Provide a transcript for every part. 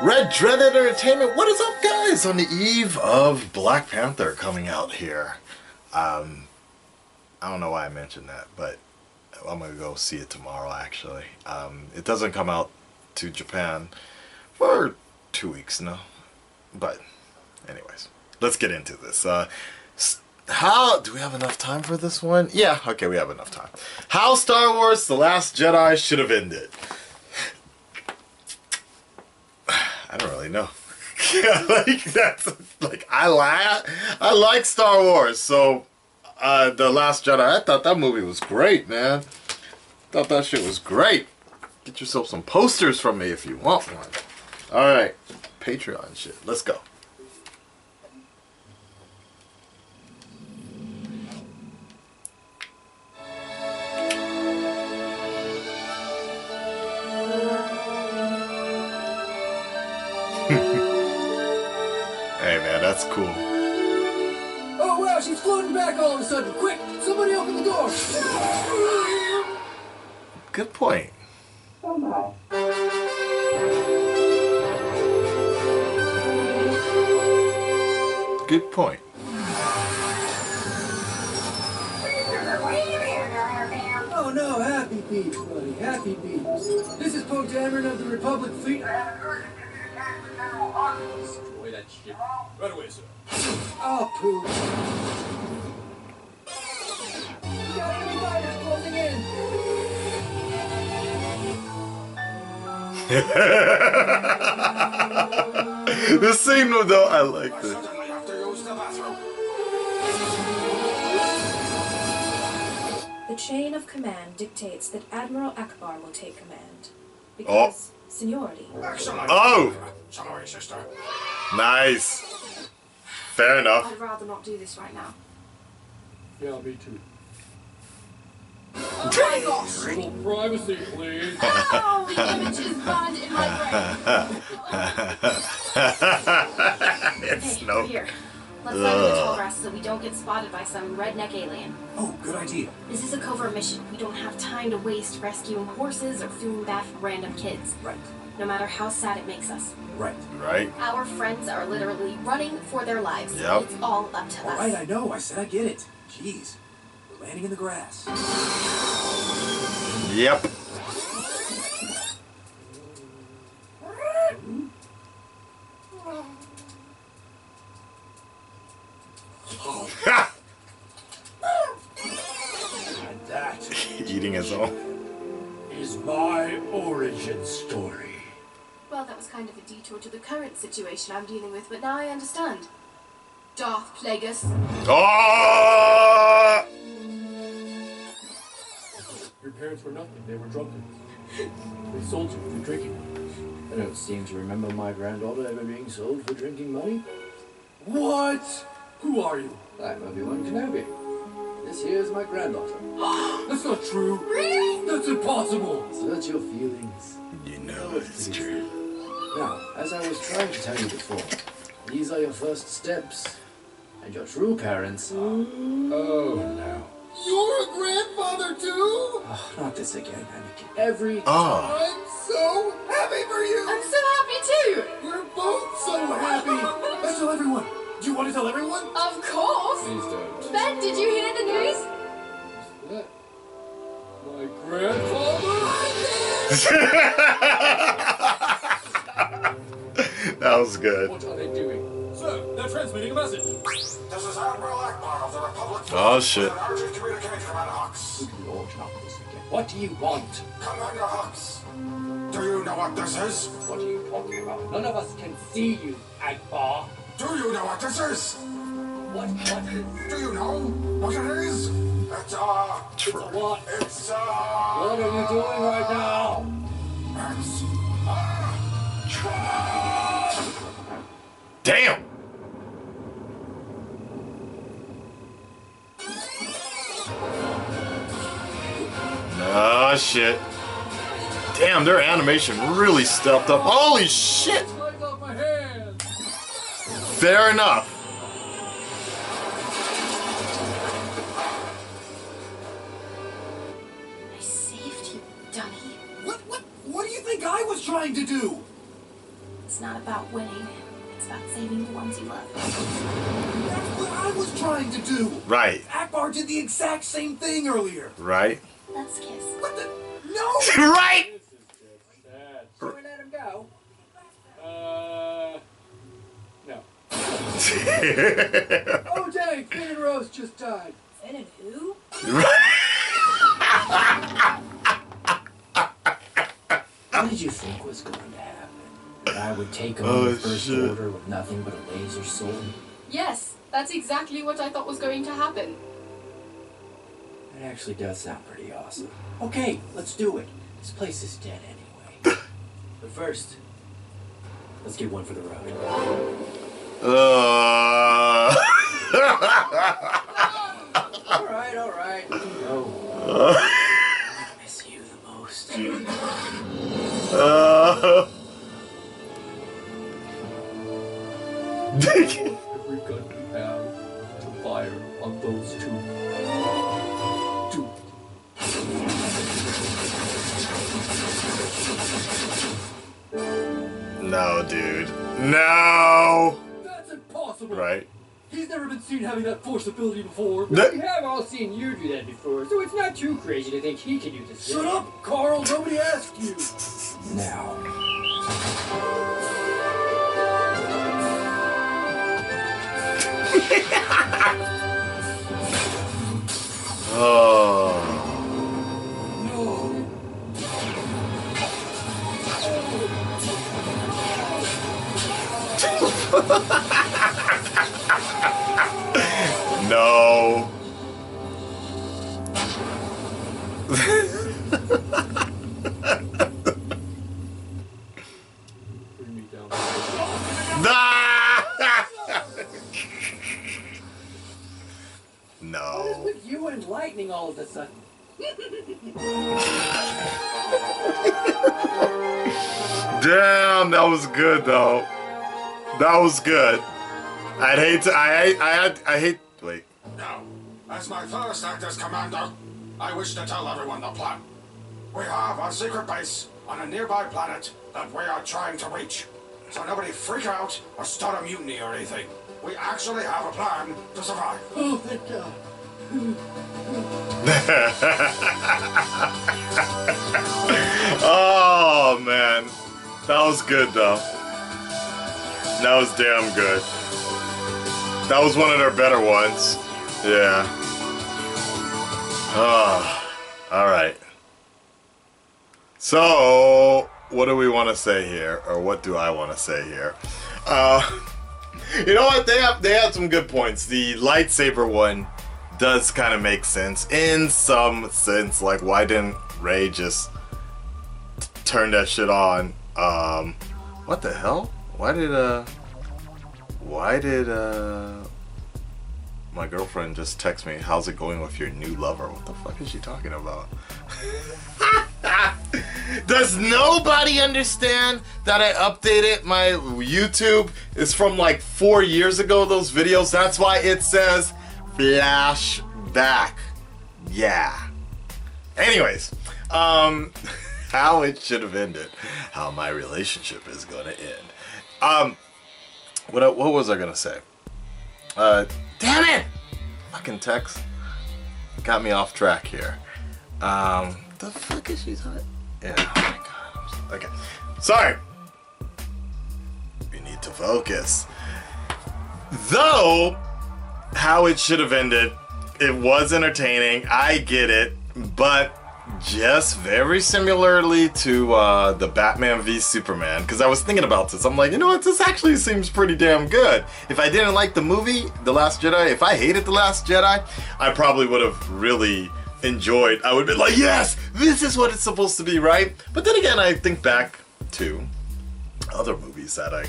Red Dreaded Entertainment, what is up, guys? On the eve of Black Panther coming out here. I don't know why I mentioned that, but I'm gonna go see it tomorrow, actually. It doesn't come out to Japan for 2 weeks now. But, anyways, let's get into this. How do we have enough time for this one? Yeah, okay, we have enough time. How Star Wars The Last Jedi should have ended. I don't really know. I like Star Wars, so The Last Jedi, I thought that movie was great, man. Thought that shit was great. Get yourself some posters from me if you want one. Alright, Patreon shit. Let's go. Hey man, that's cool. Oh wow, she's floating back all of a sudden. Quick, somebody open the door. Good point. Good point. Oh no, happy beats, buddy, happy beats. This is Poe Dameron of the Republic Fleet. Destroy that ship. Right away, sir. Oh, poo. We got enemy fighters closing in. The scene though, I like this. The chain of command dictates that Admiral Akbar will take command. Because seniority. Oh! Nice. Fair enough. I'd rather not do this right now. Yeah, me too. Oh my gosh! A little privacy, please. Oh, the image is burned in my brain. It's Hey, no. here. Let's dive in the tall grass so we don't get spotted by some redneck alien. Oh, good idea. This is a covert mission. We don't have time to waste rescuing horses or feeling bad for random kids. Right, No matter how sad it makes us. right. Right? Our friends are literally running for their lives. Yep. It's all up to All us. right, I know. I said I get it. Jeez. We're landing in the grass. Yep. Ha! And that Eating his own. is my origin story. Well, that was kind of a detour to the current situation I'm dealing with, but now I understand. Darth Plagueis. Oh! Your parents were nothing. They were drunkards. They sold you for drinking. I don't seem to remember my granddaughter ever being sold for drinking money. What? Who are you? I'm Obi-Wan Kenobi. This here's my granddaughter. That's not true. Really? That's impossible. Search your feelings. You know it's true. Now, as I was trying to tell you before, these are your first steps. And your true parents are... Oh, no. You're a grandfather too? Oh, not this again, Anakin. Every... Oh. I'm so happy for you. I'm so happy too! We're both so happy. Let's tell everyone. Do you want to tell everyone? Of course! Please don't. Ben, did you hear the news? What? My grandfather? That was good. What are they doing? Sir, they're transmitting a message. This is Admiral Akbar of the Republic. Oh, shit. Urgent communication, Commander Hux. Lord, not this again. What do you want? Commander Hux, do you know what this is? What are you talking about? None of us can see you, Akbar. Do you know what this is? What is... Do you know what it is? It's, True. What? it's, What are you doing right now? it's, Damn! Oh shit. Damn, their animation really stepped up. Holy shit! Slice off my hand. Fair enough. Dummy. What do you think I was trying to do? It's not was trying to do. Right. Akbar did the exact same thing earlier. Right. Let's kiss. What the? No! Right! This is just sad. Should we let him go? No. Oh dang, Finn and Rose just died. Finn and who? What did you think was going to happen? That I would take on Oh, the First shit. Order with nothing but a laser sword? Yes, that's exactly what I thought was going to happen. That actually does sound pretty awesome. Okay, let's do it. This place is dead anyway. But first, let's get one for the road. Alright. No. I miss you the most. Every gun we have to fire on those two. No, dude. No! That's impossible! Right. He's never been seen having that force ability before. We have all seen you do that before, so it's not too crazy to think he can do this. Shut up, Carl. Nobody asked you. Now. Oh. No. Bring me down. No. With you and lightning all of a sudden. Damn, that was good though. That was good. I'd hate to. I hate. Wait. Now, as my first act as commander, I wish to tell everyone the plan. We have a secret base on a nearby planet that we are trying to reach. So nobody freak out or start a mutiny or anything. We actually have a plan to survive. Oh, thank God. Oh man, that was good though. That was damn good. That was one of their better ones. Yeah. Oh, all right. So, what do we want to say here, or what do I want to say here? You know what? They have some good points. The lightsaber one does kind of make sense in some sense. Like, why didn't Rey just turn that shit on? What the hell? Why did my girlfriend just text me, how's it going with your new lover? What the fuck is she talking about? Does nobody understand that I updated my YouTube? It's from like 4 years ago, those videos. That's why it says flashback. Yeah. Anyways, how it should have ended. How my relationship is gonna end. What was I gonna say? Damn it! Fucking text got me off track here. The fuck is she talking? Yeah, oh my god. Okay. Sorry. We need to focus. Though, how it should have ended, it was entertaining, I get it, but just very similarly to the Batman v Superman, because I was thinking about this. I'm like, you know what, this actually seems pretty damn good. If I didn't like the movie, The Last Jedi, if I hated The Last Jedi, I probably would have really enjoyed. I would be like, yes, this is what it's supposed to be, right? But then again, I think back to other movies that I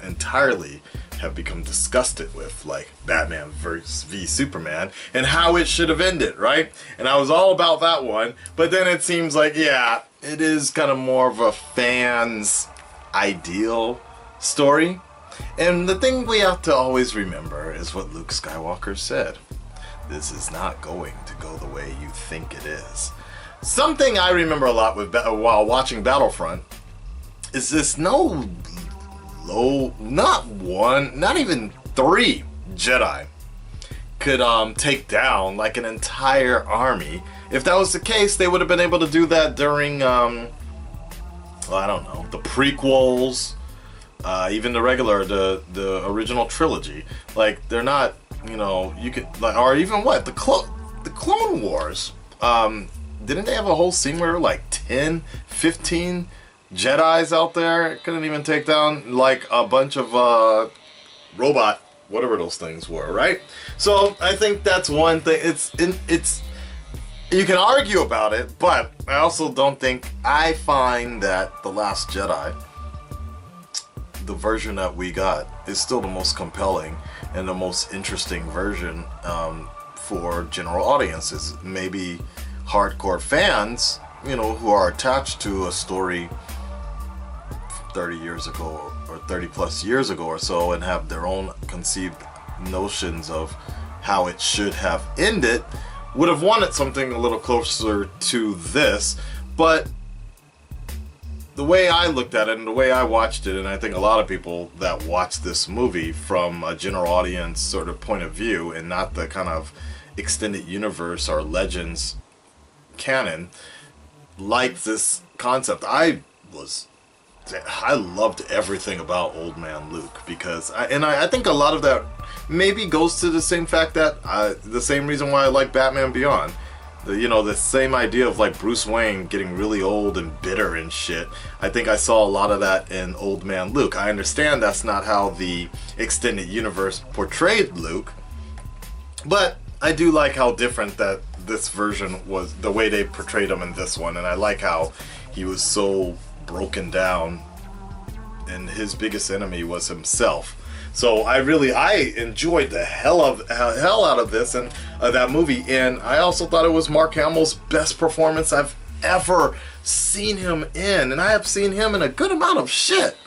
entirely have become disgusted with, like Batman v Superman, and how it should have ended, right? And I was all about that one, but then it seems like, yeah, it is kind of more of a fan's ideal story. And the thing we have to always remember is what Luke Skywalker said. This is not going to go the way you think it is. Something I remember a lot with while watching Battlefront is this not one, not even 3 Jedi could take down like an entire army. If that was the case, they would have been able to do that during, well, I don't know, the prequels, even the original trilogy. Like, they're not, you know, you could, like, or even what, the Clone Wars. Didn't they have a whole scene where like 10, 15 Jedis out there couldn't even take down like a bunch of robot, whatever those things were, right? So I think that's one thing. It's you can argue about it, but I also don't think, I find that The Last Jedi, the version that we got, is still the most compelling and the most interesting version for general audiences. Maybe hardcore fans, you know, who are attached to a story 30 years ago or 30 plus years ago or so and have their own conceived notions of how it should have ended, would have wanted something a little closer to this. But the way I looked at it and the way I watched it, and I think a lot of people that watch this movie from a general audience sort of point of view and not the kind of extended universe or Legends canon, like this concept. I loved everything about Old Man Luke, because I think a lot of that maybe goes to the same fact that the same reason why I like Batman Beyond. The same idea of like Bruce Wayne getting really old and bitter and shit. I think I saw a lot of that in Old Man Luke. I understand that's not how the extended universe portrayed Luke, but I do like how different that this version was, the way they portrayed him in this one, and I like how he was so broken down and his biggest enemy was himself. So I enjoyed the hell out of this and that movie, and I also thought it was Mark Hamill's best performance I've ever seen him in, and I have seen him in a good amount of shit,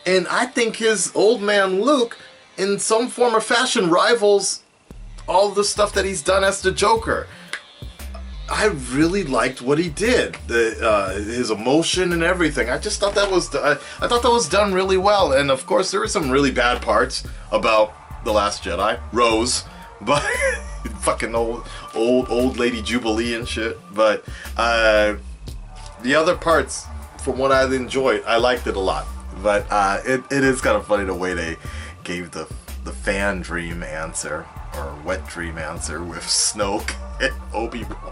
and I think his Old Man Luke in some form or fashion rivals all the stuff that he's done as the Joker. I really liked what he did, his emotion and everything. I just thought that was done really well. And of course, there were some really bad parts about The Last Jedi, Rose, but fucking old lady Jubilee and shit. But the other parts, from what I enjoyed, I liked it a lot. But it is kind of funny the way they gave the fan dream answer, or wet dream answer, with Snoke and Obi-Wan.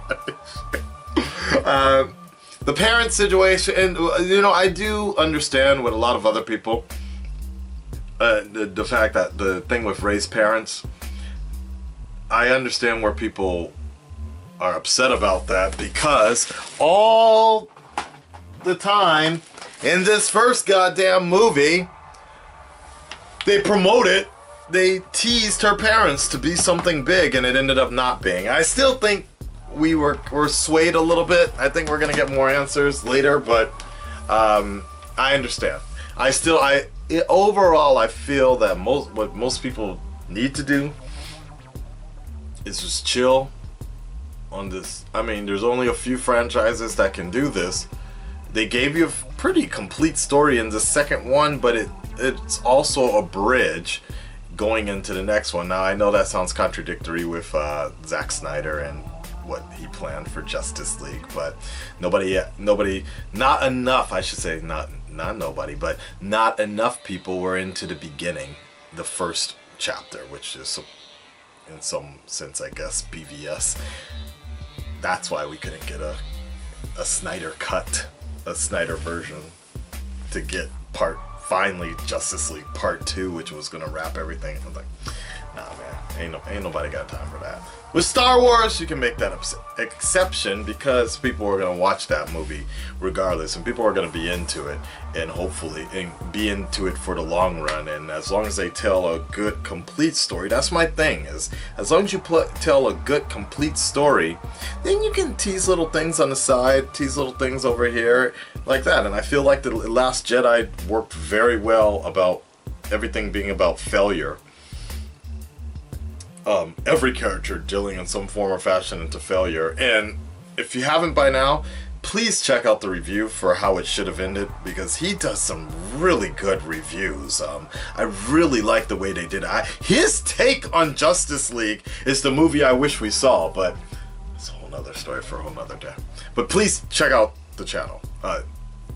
The parent situation, and I do understand with a lot of other people, the fact that the thing with Rey's parents, I understand where people are upset about that, because all the time in this first goddamn movie, they teased her parents to be something big, and it ended up not being. I still think we're swayed a little bit. I think we're gonna get more answers later, but I understand. Overall, I feel that what most people need to do is just chill on this. I mean, there's only a few franchises that can do this. They gave you a pretty complete story in the second one, but it's also a bridge going into the next one. Now, I know that sounds contradictory with Zack Snyder and what he planned for Justice League, but not enough people were into the beginning, the first chapter, which is in some sense, I guess, BVS. That's why we couldn't get a Snyder cut, a Snyder version, to get finally Justice League Part 2, which was gonna wrap everything. I was like, nah, man, ain't nobody got time for that. With Star Wars, you can make that exception, because people are gonna watch that movie regardless, and people are gonna be into it, and hopefully be into it for the long run. And as long as they tell a good, complete story, that's my thing. Is as long as you tell a good, complete story, then you can tease little things on the side, tease little things over here, like that. And I feel like The Last Jedi worked very well about everything being about failure. Every character dealing in some form or fashion into failure. And if you haven't by now, please check out the review for How It Should Have Ended, because he does some really good reviews. I really like the way they did it. His take on Justice League is the movie I wish we saw, but it's a whole nother story for a whole nother day. But please check out the channel.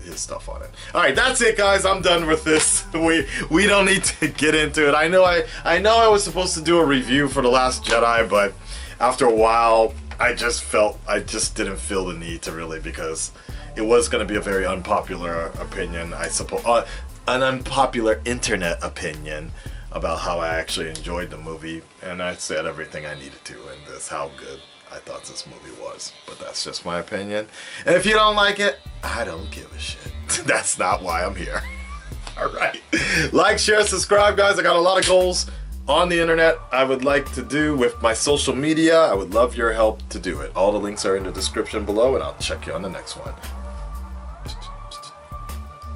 His stuff on it. Alright, that's it, guys. I'm done with this. We don't need to get into it. I know I was supposed to do a review for The Last Jedi, but after a while I just didn't feel the need to, really, because it was going to be a very unpopular opinion, I suppose, an unpopular internet opinion about how I actually enjoyed the movie, and I said everything I needed to in this, how good I thought this movie was. But that's just my opinion, and if you don't like it, I don't give a shit. That's not why I'm here. Alright, like, share, subscribe, guys. I got a lot of goals on the internet I would like to do with my social media. I would love your help to do it. All the links are in the description below, and I'll check you on the next one.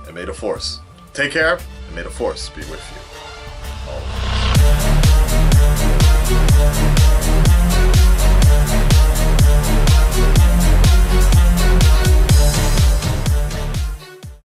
And may the Force take care, and may the Force be with you always.